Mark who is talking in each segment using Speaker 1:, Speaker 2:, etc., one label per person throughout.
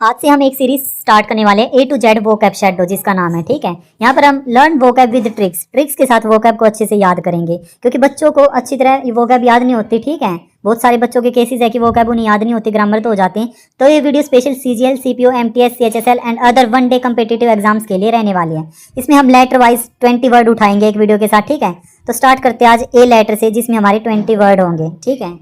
Speaker 1: आज से हम एक सीरीज स्टार्ट करने वाले हैं A to Z vocab shadow जिसका नाम है। ठीक है, यहाँ पर हम learn vocab with tricks tricks के साथ वोकैब को अच्छे से याद करेंगे, क्योंकि बच्चों को अच्छी तरह वोकैब याद नहीं होती। ठीक है, बहुत सारे बच्चों के केसेस है कि वोकैब उन्हें याद नहीं होती, ग्रामर तो हो जाते हैं। तो ये video special CGL CPO MTS CHSL and other one day competitive exams के लिए रहने वाली है। इसमें हम लेटर वाइज 20 वर्ड उठाएंगे एक वीडियो के साथ। ठीक है, तो स्टार्ट करते हैं आज A लेटर से, जिसमें हमारे 20 वर्ड होंगे। ठीक है,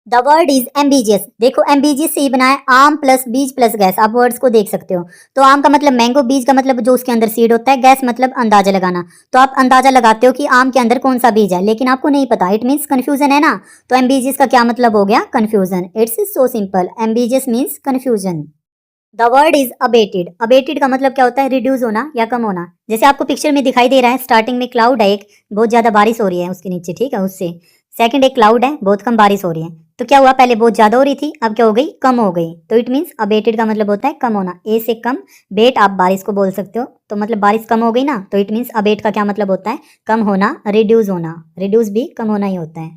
Speaker 1: द वर्ड इज एम्बिजियस। देखो एम्बिजियस से ही बना है आम प्लस बीज प्लस गैस। आप वर्ड्स को देख सकते हो। तो आम का मतलब मैंगो, बीज का मतलब जो उसके अंदर सीड होता है, गैस मतलब अंदाजा लगाना। तो आप अंदाजा लगाते हो कि आम के अंदर कौन सा बीज है, लेकिन आपको नहीं पता। इट मीन्स कंफ्यूजन है ना। तो एम्बिजियस का क्या मतलब हो गया? Confusion. It's so simple. Ambitious means confusion. The word is abetted. Abetted का मतलब क्या होता है? रिड्यूस होना या कम होना। जैसे आपको पिक्चर में दिखाई दे रहा है, स्टार्टिंग में क्लाउड है, एक बहुत ज्यादा बारिश हो रही है उसके नीचे। ठीक है, उससे सेकंड एक क्लाउड है, बहुत कम बारिश हो रही है। तो क्या हुआ? पहले बहुत ज्यादा हो रही थी, अब क्या हो गई? कम हो गई। तो इट मीन्स अबेटेड का मतलब होता है कम होना। ए से कम, बेट आप बारिश को बोल सकते हो। तो मतलब बारिश कम हो गई ना, तो इट मीन्स अबेट का क्या मतलब होता है? कम होना, रिड्यूस होना। रिड्यूस भी कम होना ही होता है।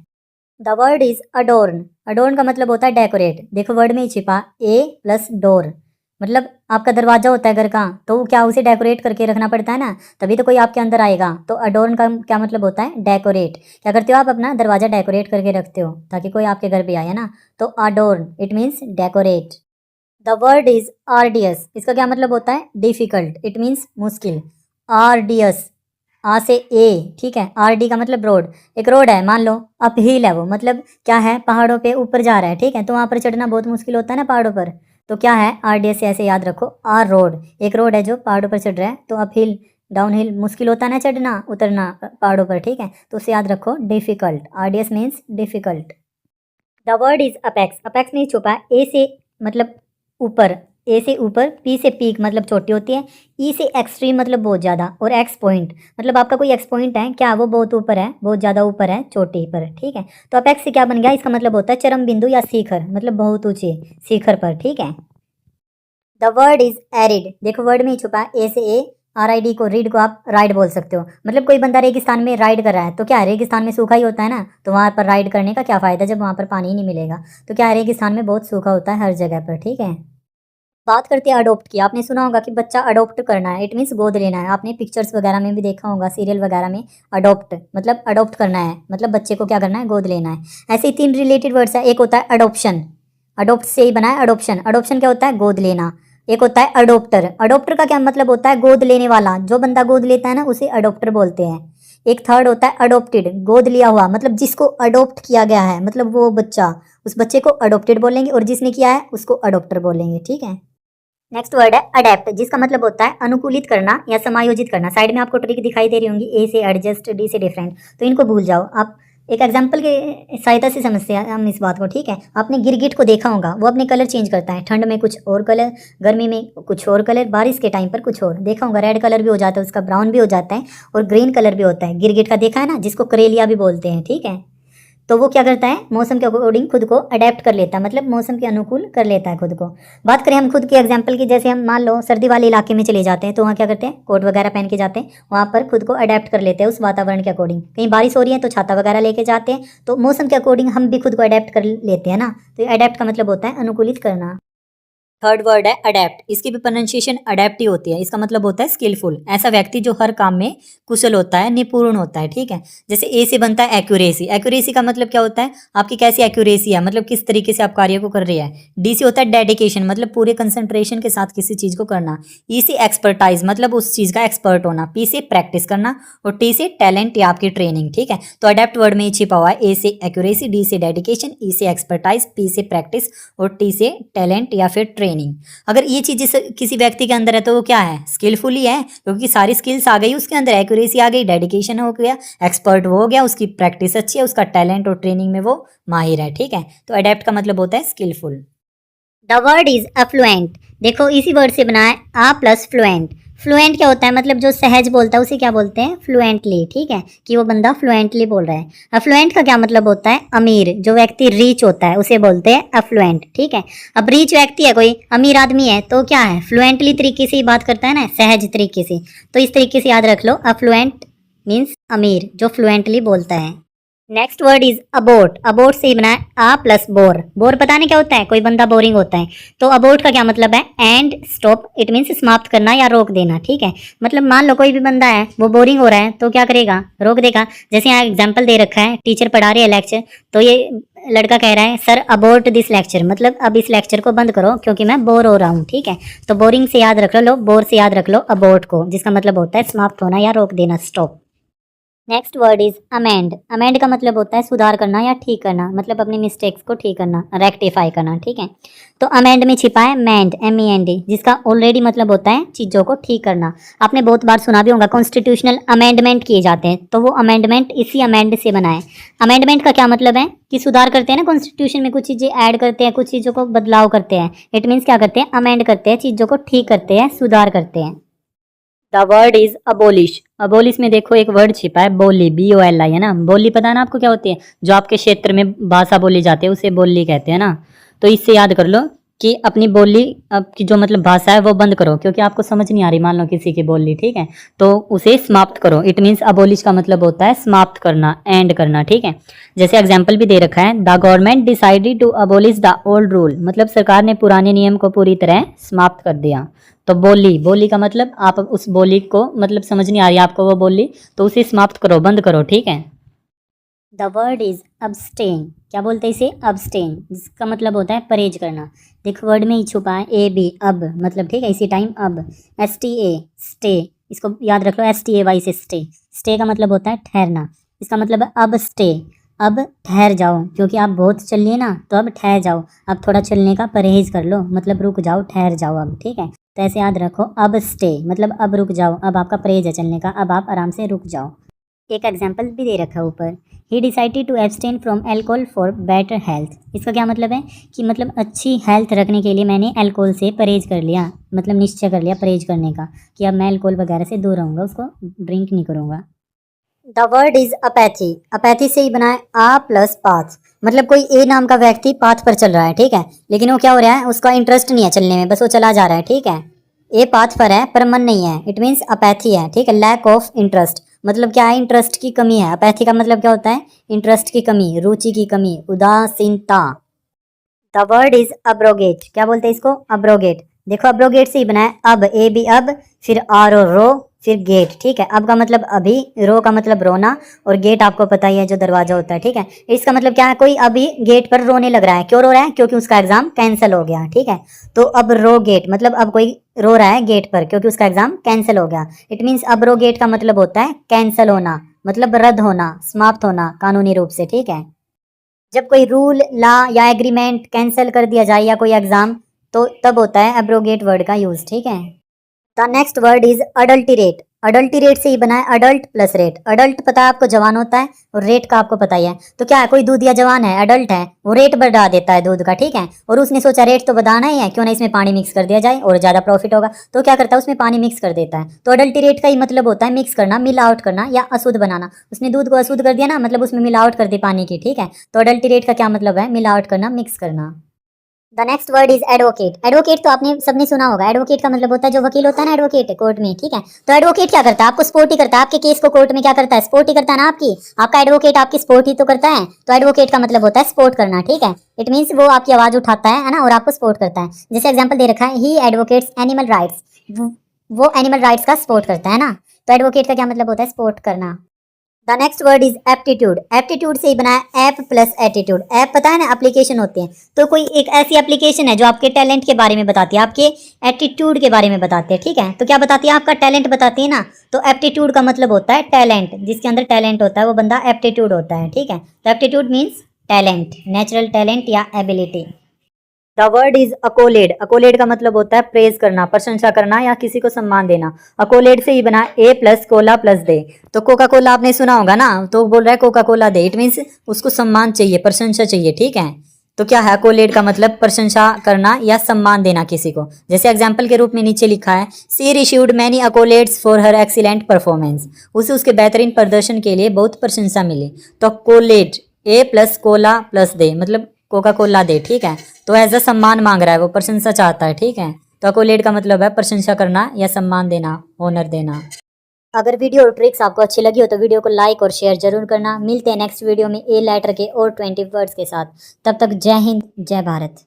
Speaker 1: The word is adorn. Adorn का मतलब होता है डेकोरेट। देखो वर्ड में ही छिपा ए प्लस डोर, मतलब आपका दरवाजा होता है घर का, तो क्या उसे डेकोरेट करके रखना पड़ता है ना, तभी तो कोई आपके अंदर आएगा। तो अडोर्न का क्या मतलब होता है? डेकोरेट। क्या करते हो आप? अपना दरवाजा डेकोरेट करके रखते हो ताकि कोई आपके घर पे आए ना। तो adorn it means decorate. The word is arduous. इसका क्या मतलब होता है? डिफिकल्ट। इट मीन्स मुश्किल। आर्डियस, आ से ए। ठीक है, आर डी का मतलब रोड। एक रोड है, मान लो अप हिल है वो, मतलब क्या है? पहाड़ों पे ऊपर जा रहा है। ठीक है, तो वहाँ पर चढ़ना बहुत मुश्किल होता है ना पहाड़ों पर। तो क्या है? आरडीएस से ऐसे याद रखो, आर रोड। एक रोड है जो पहाड़ों पर चढ़ रहा है, तो अप हिल डाउन हिल मुश्किल होता है ना चढ़ना उतरना पहाड़ों पर। ठीक है, तो उसे याद रखो difficult. RDS means difficult. The word is apex. Apex में छुपा है ए से मतलब ऊपर, ए से ऊपर, पी से पीक मतलब छोटी होती है, ई से एक्सट्रीम मतलब बहुत ज़्यादा, और एक्स पॉइंट मतलब आपका कोई एक्स पॉइंट है क्या, वो बहुत ऊपर है, बहुत ज़्यादा ऊपर है, चोटी पर। ठीक है, तो अपेक्स से क्या बन गया? इसका मतलब होता है चरम बिंदु या शिखर, मतलब बहुत ऊंचे शिखर पर। ठीक है, द वर्ड इज एरिड। देखो वर्ड में ही छुपा है ए से ए, RID को, रीड को आप राइड बोल सकते हो। मतलब कोई बंदा रेगिस्तान में राइड कर रहा है, तो क्या है? रेगिस्तान में सूखा ही होता है ना, तो वहाँ पर राइड करने का क्या फ़ायदा जब वहाँ पर पानी ही नहीं मिलेगा। तो क्या है? रेगिस्तान में बहुत सूखा होता है हर जगह पर। ठीक है, बात करते हैं अडोप्ट की। आपने सुना होगा कि बच्चा अडोप्ट करना है, इट मीन्स गोद लेना है। आपने पिक्चर्स वगैरह में भी देखा होगा, सीरियल वगैरह में। अडोप्ट मतलब अडोप्ट करना है, मतलब बच्चे को क्या करना है? गोद लेना है। ऐसे ही 3 रिलेटेड वर्ड्स है। एक होता है अडोप्शन, अडोप्ट से ही बना है अडोप्शन। अडोप्शन क्या होता है? गोद लेना। एक होता है अडोप्टर। अडोप्टर का क्या मतलब होता है? गोद लेने वाला। जो बंदा गोद लेता है ना, उसे अडोप्टर बोलते हैं। एक थर्ड होता है अडोप्टेड, गोद लिया हुआ, मतलब जिसको अडोप्ट किया गया है, मतलब वो बच्चा, उस बच्चे को अडोप्टेड बोलेंगे, और जिसने किया है उसको अडोप्टर बोलेंगे। ठीक है, नेक्स्ट वर्ड है अडेप्ट, जिसका मतलब होता है अनुकूलित करना या समायोजित करना। साइड में आपको ट्रिक दिखाई दे रही होंगी, ए से एडजस्ट, डी से डिफरेंट, तो इनको भूल जाओ आप। एक एग्जांपल के सहायता से समझते हैं हम इस बात को। ठीक है, आपने गिरगिट को देखा होगा, वो अपने कलर चेंज करता है। ठंड में कुछ और कलर, गर्मी में कुछ और कलर, बारिश के टाइम पर कुछ और। देखा होगा, रेड कलर भी हो जाता है उसका, ब्राउन भी हो जाता है, और ग्रीन कलर भी होता है गिरगिट का। देखा है ना, जिसको करेलिया भी बोलते हैं। ठीक है, तो वो क्या करता है? मौसम के अकॉर्डिंग खुद को अडेप्ट कर लेता है, मतलब मौसम के अनुकूल कर लेता है खुद को। बात करें हम खुद के एग्जांपल की, जैसे हम मान लो सर्दी वाले इलाके में चले जाते हैं, तो वहाँ क्या करते हैं? कोट वगैरह पहन के जाते हैं, वहाँ पर खुद को अडेप्ट कर लेते हैं उस वातावरण के अकॉर्डिंग। कहीं बारिश हो रही है तो छाता वगैरह लेके जाते हैं, तो मौसम के अकॉर्डिंग हम भी खुद को अडेप्ट कर लेते हैं ना। तो अडेप्ट का मतलब होता है अनुकूलित करना। थर्ड वर्ड है अडेप्ट। इसकी भी प्रोनाउंसिएशन अडेप्ट ही होती है। इसका मतलब होता है स्किलफुल, ऐसा व्यक्ति जो हर काम में कुशल होता है, निपुण होता है। ठीक है, जैसे ए से बनता है एक्यूरेसी। एक्यूरेसी का मतलब क्या होता है? आपकी कैसी एक्यूरेसी है, मतलब किस तरीके से आप कार्य को कर रहे हैं। डी से होता है डेडिकेशन, मतलब पूरे कंसंट्रेशन के साथ किसी चीज को करना। ई से एक्सपर्टाइज, मतलब उस चीज का एक्सपर्ट होना। पी से प्रैक्टिस करना, और टी से टैलेंट या आपकी ट्रेनिंग। ठीक है, तो अडेप्ट वर्ड में ही छिपा हुआ है ए से एक्यूरेसी, डी से डेडिकेशन, ई से एक्सपर्टाइज, पी से प्रैक्टिस, और टी से टैलेंट या फिर ट्रेनिंग। अगर ये चीज किसी व्यक्ति के अंदर है तो वो क्या है? स्किलफुल ही है, क्योंकि सारी स्किल्स आ गई उसके अंदर, एक्यूरेसी आ गई, डेडिकेशन हो गया, एक्सपर्ट वो हो गया, उसकी प्रैक्टिस अच्छी है, उसका टैलेंट और ट्रेनिंग में वो माहिर है। ठीक है, तो अडेप्ट का मतलब होता है skillful. The word is affluent. देखो इसी वर्ड से बना है आ प्लस फ्लुएंट। फ्लुएंट क्या होता है? मतलब जो सहज बोलता है उसे क्या बोलते हैं? फ्लुएंटली। ठीक है, कि वो बंदा फ्लुएंटली बोल रहा है। अफ्लुएंट का क्या मतलब होता है? अमीर। जो व्यक्ति रिच होता है उसे बोलते हैं अफ्लुएंट। ठीक है, अब रिच व्यक्ति है, कोई अमीर आदमी है, तो क्या है? फ्लुएंटली तरीके से ही बात करता है ना, सहज तरीके से। तो इस तरीके से याद रख लो, अफ्लुएंट मीन्स अमीर, जो फ्लुएंटली बोलता है। Next word is abode. Abode से ही बना है आ प्लस बोर। बोर पता नहीं क्या होता है, कोई बंदा बोरिंग होता है, तो अबोट का क्या मतलब है, एंड स्टॉप, इट मीन्स समाप्त करना या रोक देना, ठीक है। मतलब मान लो कोई भी बंदा है वो बोरिंग हो रहा है तो क्या करेगा, रोक देगा। जैसे यहाँ एग्जाम्पल दे रखा है, टीचर पढ़ा रहे हैं लेक्चर, तो ये लड़का कह रहा है सर अबोट दिस लेक्चर, मतलब अब इस लेक्चर को बंद करो क्योंकि मैं बोर हो रहा हूँ, ठीक है। तो बोरिंग से याद रख लो, बोर से याद रख लो अबोट को, जिसका मतलब होता है समाप्त होना या रोक देना, stop. Next word is amend. Amend का मतलब होता है सुधार करना या ठीक करना, मतलब अपनी मिस्टेक्स को ठीक करना, रेक्टिफाई करना, ठीक है। तो अमेंड में छिपा है मेंड, MEND, जिसका ऑलरेडी मतलब होता है चीज़ों को ठीक करना। आपने बहुत बार सुना भी होगा कॉन्स्टिट्यूशनल अमेंडमेंट किए जाते हैं, तो वो अमेंडमेंट इसी अमेंड से बना है। अमेंडमेंट का क्या मतलब है कि सुधार करते हैं ना, कॉन्स्टिट्यूशन में कुछ चीज़ें ऐड करते हैं, कुछ चीज़ों को बदलाव करते हैं। इट मीन्स क्या करते हैं, अमेंड करते हैं, चीज़ों को ठीक करते हैं, सुधार करते हैं। The word is abolish. Abolish में देखो एक वर्ड छिपा है बोली, BOLI, है ना। बोली पता है ना आपको क्या होती है, जो आपके क्षेत्र में भाषा बोली जाती है उसे बोली कहते हैं ना। तो इससे याद कर लो कि अपनी बोली की जो मतलब भाषा है वो बंद करो, क्योंकि आपको समझ नहीं आ रही मान लो किसी की बोली, ठीक है, तो उसे समाप्त करो। इट मीन्स अबोलिश का मतलब होता है समाप्त करना, एंड करना, ठीक है। जैसे एग्जाम्पल भी दे रखा है, the government decided to abolish the old rule, मतलब सरकार ने पुराने नियम को पूरी तरह समाप्त कर दिया। तो बोली, बोली का मतलब आप उस बोली को मतलब समझ नहीं आ रही आपको वो बोली, तो उसे समाप्त करो, बंद करो, ठीक है। The word is abstain. क्या बोलते हैं इसे, अब्सटेन, जिसका मतलब होता है परहेज करना। देखो वर्ड में ही छुपा है AB, अब, मतलब ठीक है, इसी टाइम अब। STA, स्टे, इसको याद रख लो, STAY से स्टे। स्टे का मतलब होता है ठहरना, इसका मतलब है अब स्टे, अब ठहर जाओ, क्योंकि आप बहुत चल लिए ना, तो अब ठहर जाओ, अब थोड़ा चलने का परहेज कर लो, मतलब रुक जाओ, ठहर जाओ अब, ठीक है। तो ऐसे याद रखो, अब स्टे मतलब अब रुक जाओ, अब आपका परहेज है चलने का, अब आप आराम से रुक जाओ। एक एग्जाम्पल भी दे रखा है ऊपर, he decided to abstain from alcohol for better health. इसका क्या मतलब है कि मतलब अच्छी हेल्थ रखने के लिए मैंने अल्कोहल से परहेज कर लिया, मतलब निश्चय कर लिया परहेज करने का, कि अब मैं अल्कोहल वगैरह से दूर रहूँगा, उसको ड्रिंक नहीं करूँगा। The word is apathy. Apathy से ही बना है आ प्लस पाथ, मतलब कोई ए नाम का व्यक्ति पाथ पर चल रहा है, ठीक है, लेकिन वो क्या हो रहा है, उसका इंटरेस्ट नहीं है चलने में, बस वो चला जा रहा है, ठीक है। ए पाथ पर है पर मन नहीं है, इट मीन्स अपैथी है, ठीक है, लैक ऑफ इंटरेस्ट, मतलब क्या है, इंटरेस्ट की कमी है। अपैथी का मतलब क्या होता है, इंटरेस्ट की कमी, रुचि की कमी, उदासीनता। The word is abrogate. क्या बोलते हैं इसको, अब्रोगेट। देखो अब्रोगेट से ही बना है अब, AB अब, फिर आर और रो, फिर गेट, ठीक है। अब का मतलब अभी, रो का मतलब रोना, और गेट आपको पता ही है जो दरवाजा होता है, ठीक है। इसका मतलब क्या है, कोई अभी गेट पर रोने लग रहा है, क्यों रो रहा है, क्योंकि उसका एग्जाम कैंसिल हो गया, ठीक है। तो अब रो गेट मतलब अब कोई रो रहा है गेट पर क्योंकि उसका एग्जाम कैंसिल हो गया। इट मीन्स अब रो गेट का मतलब होता है कैंसिल होना, मतलब रद्द होना, समाप्त होना कानूनी रूप से, ठीक है। जब कोई रूल, लॉ या एग्रीमेंट कैंसिल कर दिया जाए या कोई एग्जाम, तो तब होता है एब्रोगेट वर्ड का यूज, ठीक है। The next word is adulterate. Adulterate से ही बना है अडल्ट प्लस रेट। अडल्ट पता है आपको जवान होता है, और रेट का आपको पता ही है। तो क्या है, कोई दूध या जवान है, अडल्ट है, वो रेट बढ़ा देता है दूध का, ठीक है, और उसने सोचा रेट तो बढ़ाना ही है, क्यों ना इसमें पानी मिक्स कर दिया जाए और ज्यादा प्रॉफिट होगा, तो क्या करता है उसमें पानी मिक्स कर देता है। तो अडल्टीरेट का ही मतलब होता है मिक्स करना, मिलावट करना या अशुद्ध बनाना। उसने दूध को अशुद्ध कर दिया ना, मतलब उसमें मिलावट कर दी पानी की, ठीक है। तो अडल्टीरेट का क्या मतलब है, मिलावट करना, मिक्स करना। The next word is advocate. Advocate तो आपने सबने सुना होगा, एडवोकेट का मतलब होता है जो वकील होता है ना, एडवोकेट कोर्ट में, ठीक है। तो एडवोकेट क्या करता है, आपको सपोर्ट ही करता है, आपके केस को कोर्ट में क्या करता है, सपोर्ट ही करता है ना आपकी, आपका एडवोकेट आपकी सपोर्ट ही तो करता है। तो एडवोकेट का मतलब होता है सपोर्ट करना, ठीक है। इट मीन्स वो आपकी आवाज उठाता है ना, और आपको सपोर्ट करता है। जैसे एग्जाम्पल दे रखा है, ही एडवोकेट्स एनिमल राइट्स, वो एनिमल राइट्स का सपोर्ट करता है ना। तो एडवोकेट का क्या मतलब होता है, सपोर्ट करना। The next word is aptitude. Aptitude से ही बना है ऐप प्लस एटीट्यूड। ऐप पता है ना, एप्लीकेशन होती है, तो कोई एक ऐसी एप्लीकेशन है जो आपके टैलेंट के बारे में बताती है, आपके एटीट्यूड के बारे में बताती है, ठीक है। तो क्या बताती है, आपका टैलेंट बताती है ना। तो एप्टीट्यूड का मतलब होता है टैलेंट, जिसके अंदर टैलेंट होता है वो बंदा एप्टीट्यूड होता है, ठीक है। तो aptitude means talent, natural talent या ability. The word is accolade. Accolade का मतलब होता है प्रेज करना, प्रशंसा करना या किसी को सम्मान देना। अकोलेड से ही बना ए प्लस कोला प्लस दे। तो कोका कोला आपने सुना होगा ना, तो बोल रहा है Coca Cola they, it means उसको सम्मान चाहिए, प्रशंसा चाहिए, ठीक है। तो क्या है, अकोलेड का मतलब प्रशंसा करना या सम्मान देना किसी को। जैसे एग्जाम्पल के रूप में नीचे लिखा है, she received many accolades for her excellent performance. उसे उसके बेहतरीन प्रदर्शन के लिए बहुत प्रशंसा मिली। तो अकोलेड ए प्लस कोला प्लस दे, मतलब कोका कोला दे, ठीक है। तो एज अ सम्मान मांग रहा है, वो प्रशंसा चाहता है, ठीक है। तो अकोलेड का मतलब है प्रशंसा करना या सम्मान देना, ऑनर देना। अगर वीडियो और ट्रिक्स आपको अच्छी लगी हो तो वीडियो को लाइक और शेयर जरूर करना। मिलते हैं नेक्स्ट वीडियो में ए लेटर के और 20 वर्ड्स के साथ। तब तक जय हिंद, जय भारत।